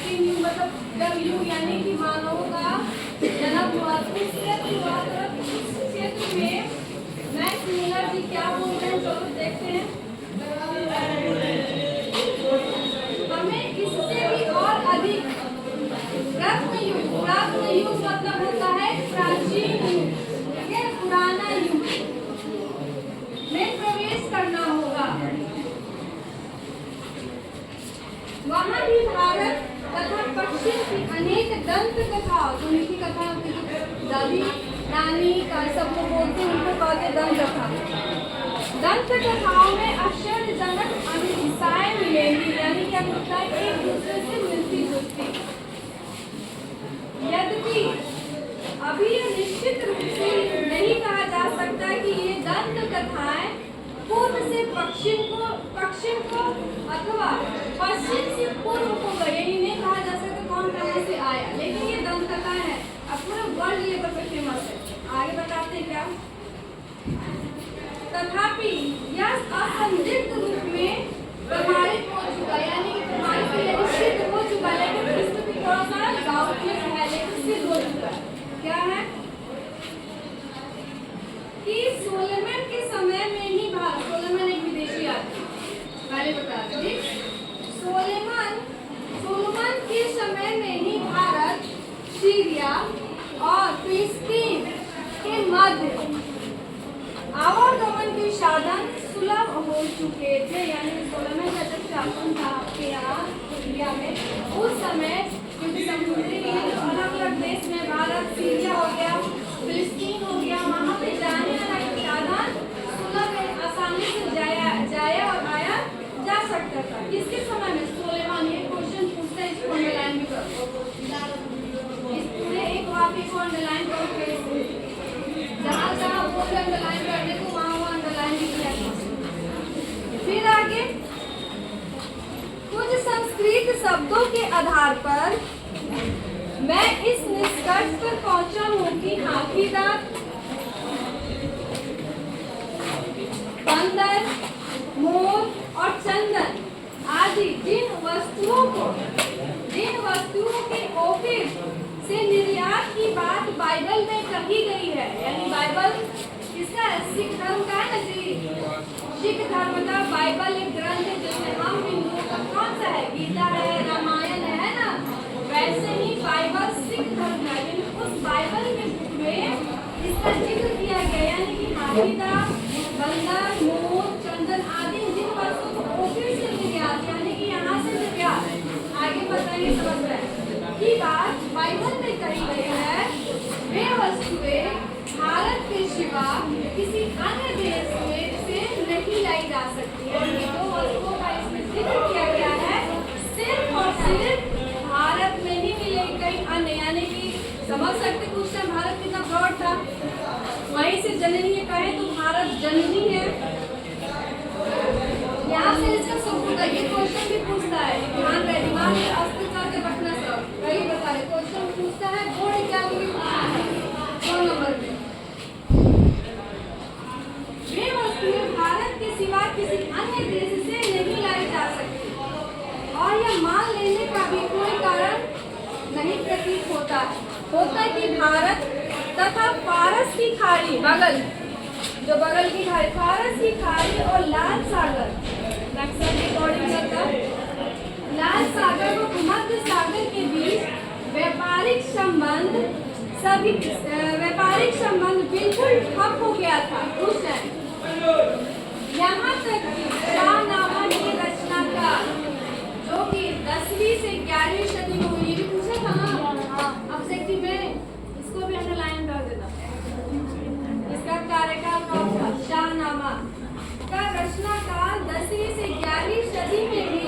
प्राचीन युग मतलब जब युग यानी कि मानवों का जन्म हुआ उससे शुरुआत उस क्षेत्र में मैक्स मिलर जी क्या बोल रहे हैं चलो देखते हैं। हमें इससे भी और अधिक रत्न युग मतलब होता है प्राचीन युग, ठीक है, पुराना युग में प्रवेश करना होगा। वहाँ भी भारत तथा पश्चिम की अनेक दंत कथा, उन्हीं की कथा दादी नानी का सब लोग बोलते हैं, उनको कहते दंत कथा। दंत कथाओं में आश्चर्यजनक अनुसाएं मिलेंगी, यानी क्या होता है एक दूसरे से मिलती जुलती। यद्यपि अभी यह निश्चित रूप से नहीं कहा जा सकता कि ये दंत कथाएं पूर्व से पश्चिम को अथवा पश्चिम से पूर्व को गए, यही नहीं कहा जा सकता कौन कहां से आया, लेकिन ये दंत कथाएं है अब पूरे वर्ल्ड लेवल पे फेमस है। आगे बताते हैं क्या। तथापि यह असंदिग्ध रूप में प्रमाणित हो चुका, यानी कि प्रमाणित तो सिद्ध हो चुका, लेकिन इसमें भी थोड़ा सा डाउटलेस है, लेकिन सिद्ध हो चुका है। क्या है कि सोलोमन के समय में ही भारत, सोलोमन एक विदेशी आदमी पहले बता दें, सोलोमन के समय में ही भारत, सीरिया और फिलिस्तीन के मध्य आवागमन के साधन सुलभ हो चुके थे। यानी सोलोमन का जब शासन था आपके यहाँ इंडिया में, उस समय क्योंकि समुद्री अलग अलग देश में भारत, सीरिया हो गया, फिलिस्तीन हो गया, वहाँ पे जाने वाला साधन सुलभ आसानी से जाया और आया जा सकता था। किसके समय में? सोलोमन। ये क्वेश्चन पूछते हैं, इसको अंडरलाइन भी करो, इस पूरे एक वाक्य को अंडरलाइन करो, जहाँ जहाँ बोल अंडरलाइन करने को वहाँ अंडरलाइन भी किया। फिर आगे कुछ संस्कृत शब्दों के आधार पर मैं इस निष्कर्ष पर पहुंचा हूँ कि हाथीदांत, बंदर, मोर और चंदन आदि जिन वस्तुओं के ओफिर से निर्यात की बात बाइबल में कही गई है, यानी बाइबल किसका? सिख धर्म का है ना जी। सिख धर्म का बाइबल एक ग्रंथ है जिसमें हम हिंदुओं का कौन सा है? गीता है, रामायण है ना। वैसे ही बाइबल सिख धर्म का, उस बाइबल में इसका जिक्र किया गया, यानी कि हाथीदांत, बंदर, मोर, चंदन आदि जिन वस्तुओं को ओफिर से निर्यात, यानी कि यहाँ से निर्यात, आगे बताएंगे समझ रहे हैं की बात बाइबल में कही गई है, वे वस्तुएं भारत के सिवा किसी अन्य देश में से नहीं लाई जा सकती है। ये दो वस्तुओं का इसमें जिक्र किया गया है, सिर्फ और सिर्फ भारत में ही मिलेगी, कहीं अन्य, यानी कि समझ सकते कुछ टाइम भारत कितना ब्रॉड था, वहीं से जननी कहे तो भारत जननी है। यहाँ से इसका सबूत है, ये क्वेश्चन भी पूछता है, ध्यान रहे, दिमाग में अस्तित्व करके रखना। सब वही बता रहे, क्वेश्चन पूछता है बोर्ड एग्जाम में, 2 नंबर पे। वे वस्तुएं भारत के सिवा किसी अन्य देश से नहीं लाई जा सकती और यह मान लेने का भी कोई कारण नहीं प्रतीत होता कि भारत तथा फारस की खाड़ी, बगल की खाड़ी, फारस की खाड़ी और लाल सागर, लाल सागर और भूमध्य सागर के बीच व्यापारिक संबंध बिल्कुल ठप हो गया था उस टाइम। यहाँ तक शाहनामा की रचना का, जो कि 10वीं से 11वीं सदी में हुई, ये भी पूछा था ना ऑब्जेक्टिव में, इसको भी अंडरलाइन कर देना। इसका कार्यकाल कौन था? शाहनामा का रचनाकाल 10वीं से 11वीं सदी में भी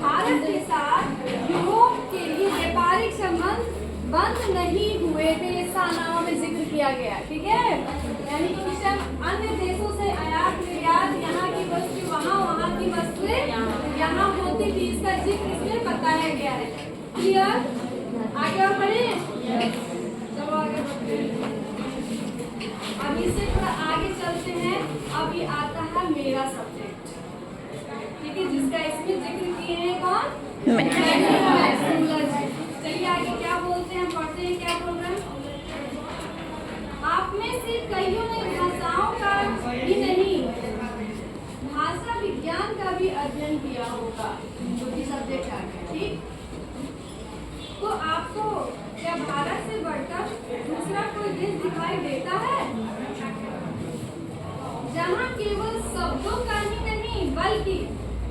भारत के साथ यूरोप के लिए व्यापारिक संबंध बंद नहीं हुए थे, ये शाहनामा में जिक्र किया गया, ठीक है। यानी कि उस टाइम अन्य देशों से आयात निर्यात, यहाँ की वस्तु वहाँ की वस्तुएं यहाँ होती थी, इसका जिक्र इसमें बताया गया है। क्लियर? आगे और बढ़े, चलो आगे बढ़ते हैं। अब इससे थोड़ा आगे चलते हैं। अब ये आता है मेरा सब्जेक्ट, ठीक है, जिसका इसमें जिक्र किए हैं कौन? कईयों ने भाषाओं का ही नहीं, भाषा विज्ञान का भी अध्ययन किया होगा, जो कि सब्जेक्ट आ गया। ठीक, तो आपको क्या भारत से बढ़कर दूसरा कोई देश दिखाई देता है जहाँ केवल शब्दों का ही नहीं बल्कि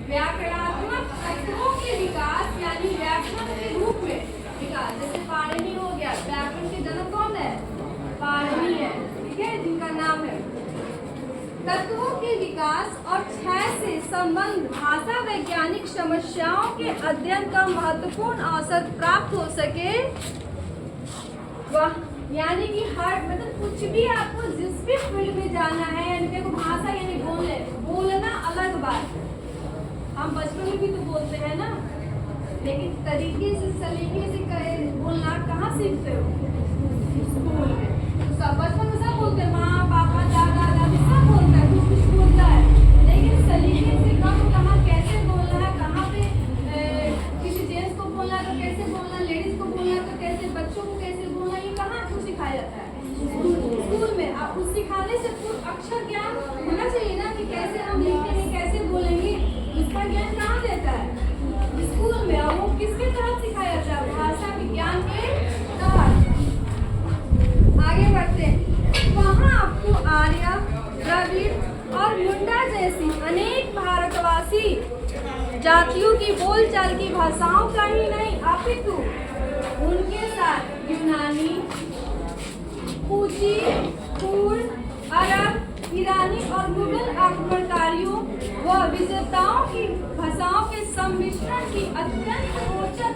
व्याकरणात्मक तत्वों के विकास यानी व्याकरण के रूप में विकास, जैसे पाणिनि हो गया, व्याकरण के जनक कौन है? पाणिनि है, ठीक है, जिनका नाम है। तत्वों के विकास और क्षय से संबंध भाषा वैज्ञानिक समस्याओं के अध्ययन का महत्वपूर्ण अवसर प्राप्त हो सके, वह यानी कि हर मतलब कुछ भी आपको जिस भी फील्ड में जाना है, यानी देखो भाषा यानी बोलना अलग बात है, हम बचपन में भी तो बोलते हैं ना, लेकिन तरीके से सलीके से बोलना कहाँ सीखते हो? स्कूल में। तो सब बचपन में सब बोलते हैं, माँ पापा दादा दादी सब बोलता है, कुछ कुछ बोलता है, लेकिन सलीके से कहाँ कैसे बोलना है, कहाँ पे किसी जेंट्स को बोलना है तो कैसे बोलना, लेडीज को बोलना है तो कैसे, बच्चों को कैसे बोलना, ये कहाँ आपको सिखाया जाता है? स्कूल में। आप उस सिखाने से अक्षर ज्ञान होना चाहिए ना, कि कैसे हम लिखते हैं, कैसे बोलेंगे, इसका ज्ञान कहाँ देता है? स्कूल में। और वो किसके तहत सिखाया जाता है? भाषा विज्ञान के तहत। आगे बढ़ते हैं, वहाँ आपको आर्य, द्रविड़ और मुंडा जैसी अनेक भारतवासी जातियों की बोलचाल की भाषाओं का ही नहीं अपितु उनके साथ यूनानी, कूची, कुर्द, अरब, ईरानी और मुगल आक्रमणकारियों व विजेताओं की भाषाओं के सम्मिश्रण की अत्यंत रोचक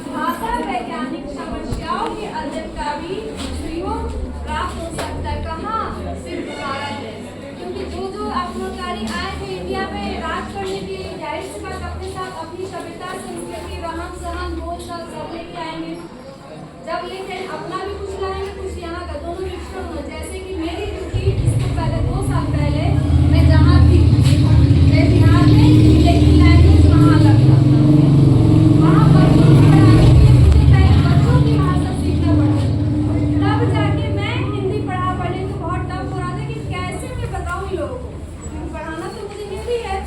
भाषा वैज्ञानिक समस्याओं के अध्ययन का भी प्रयोग प्राप्त हो सकता है। कहाँ? सिर्फ भारत है, क्योंकि जो आक्रमणकारी आए थे इंडिया में राज करने के लिए, जाहिर सी बात अपने साथ अपनी सभ्यता, संस्कृति, रहन सहन, बोलचाल सब लेके आएंगे। जब लेकिन अपना भी कुछ लाएंगे, कुछ यहाँ का, दोनों मिश्रण होना। जैसे कि मेरी ड्यूटी इसको पहले 2 साल पहले मैं जहाँ थी, मैं बिहार में थी, लेकिन लैंग्वेज वहाँ अलग था। वहाँ बच्चों को पढ़ाने के लिए मुझे पहले बच्चों की भाषा सीखना पड़ा, तब जाके मैं हिंदी पढ़ने तो बहुत टफ हो रहा था कि कैसे मैं बताऊँ इन लोगों को, क्योंकि पढ़ाना तो मुझे हिंदी है।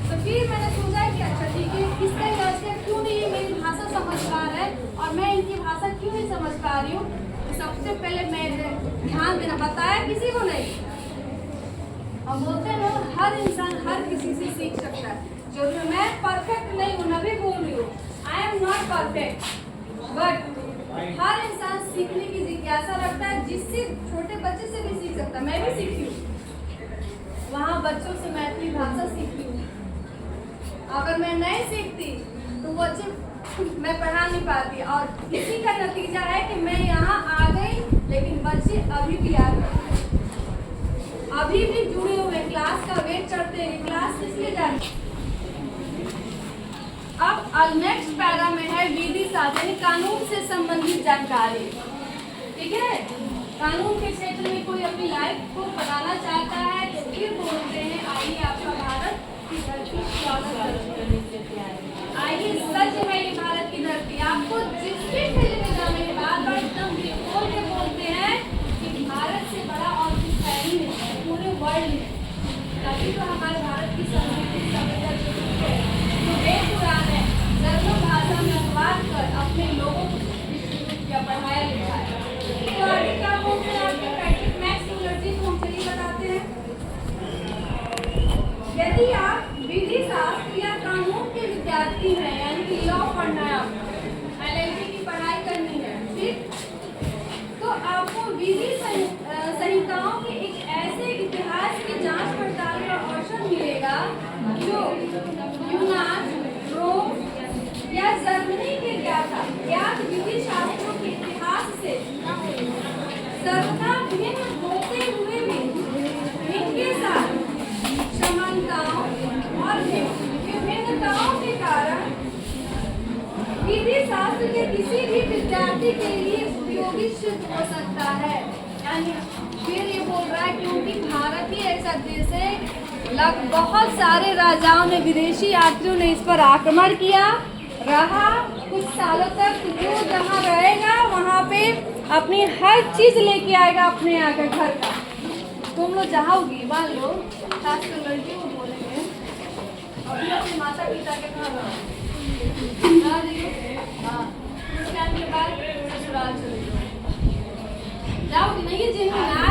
तो फिर मैंने सोचा कि अच्छा ठीक है, इस तरह से क्यों नहीं ये मेरी भाषा समझ पा रहा है और मैं इनकी भाषा क्यों नहीं समझ पा रही हूँ। तो सबसे पहले मैं ध्यान देना, बताया किसी को नहीं। हम बोलते हैं ना, हर इंसान हर किसी से सीख सकता है। जो मैं परफेक्ट नहीं हूँ, नभी बोल रही हूँ, I am not perfect, but हर इंसान सीखने की जिज्ञासा रखता है, जिससे छोटे बच्चे से भी सीख सकता है। मैं भी सीखती हूँ, वहाँ बच्चों से मैथिली भाषा सीखती हूँ। अगर मैं नहीं सीखती तो बच्चे मैं पढ़ा नहीं पाती, और इसी का नतीजा है कि मैं यहाँ आ गई, लेकिन बच्चे अभी भी आ गए, अभी भी जुड़े हुए, क्लास का वेट करते हैं, क्लास किस लिए जा रही। अब नेक्स्ट पैरा में है विधि शास्त्र, यानी कानून से संबंधित जानकारी। ठीक है, कानून के क्षेत्र में कोई अपनी लाइफ को बनाना चाहता है तो फिर बोलते हैं आइए आपका भारत की धरती स्वागत करते हैं। आइए, सच है ये भारत की धरती। आपको जिस भी फील्ड में जाने के बाद एकदम बोल के बोलते हैं कि भारत से बड़ा और कुछ है ही नहीं पूरे वर्ल्ड में। तभी तो हमारे भारत की संस्कृति सभ्यता जो है, जो वेद पुराण है, जर्मन भाषा में अनुवाद कर अपने लोगों को डिस्ट्रीब्यूट किया, पढ़ाया लिखाया। तो आगे क्या बोलते हैं आपके पैट्रिक मैक्सवेल को हम चलिए बताते हैं। यदि आप विधि शास्त्र या कानून के विद्यार्थी हैं, यानी कि लॉ पढ़ना है, आपको LLB की पढ़ाई करनी है, ठीक, तो आपको विधि संहिताओं के एक ऐसे इतिहास की जांच पड़ताल का अवसर मिलेगा जो यूनान, रोम या जर्मनी के ज्ञात विधि शास्त्रों के इतिहास से सर्वथा भिन्न होते हुए भी इनके साथ समानताओं और विभिन्नताओं के कारण विधि शास्त्र के किसी भी विद्यार्थी के लिए उपयोगी सिद्ध हो सकता है। यानी फिर ये बोल रहा है क्योंकि भारत ही ऐसा देश है, बहुत सारे राजाओं ने, विदेशी यात्रियों ने इस पर आक्रमण किया, रहा कुछ सालों तक, जो जहाँ रहेगा वहाँ पे अपनी हर चीज लेके आएगा अपने आकर घर का। तुम लोग चाहोगी मान लो, खासकर लड़कियों को बोलेंगे अभी अपने माता पिता के घर हाँ, उसके बाद ससुराल चले जाओ। जाओगी नहीं, ये जिम्मेदार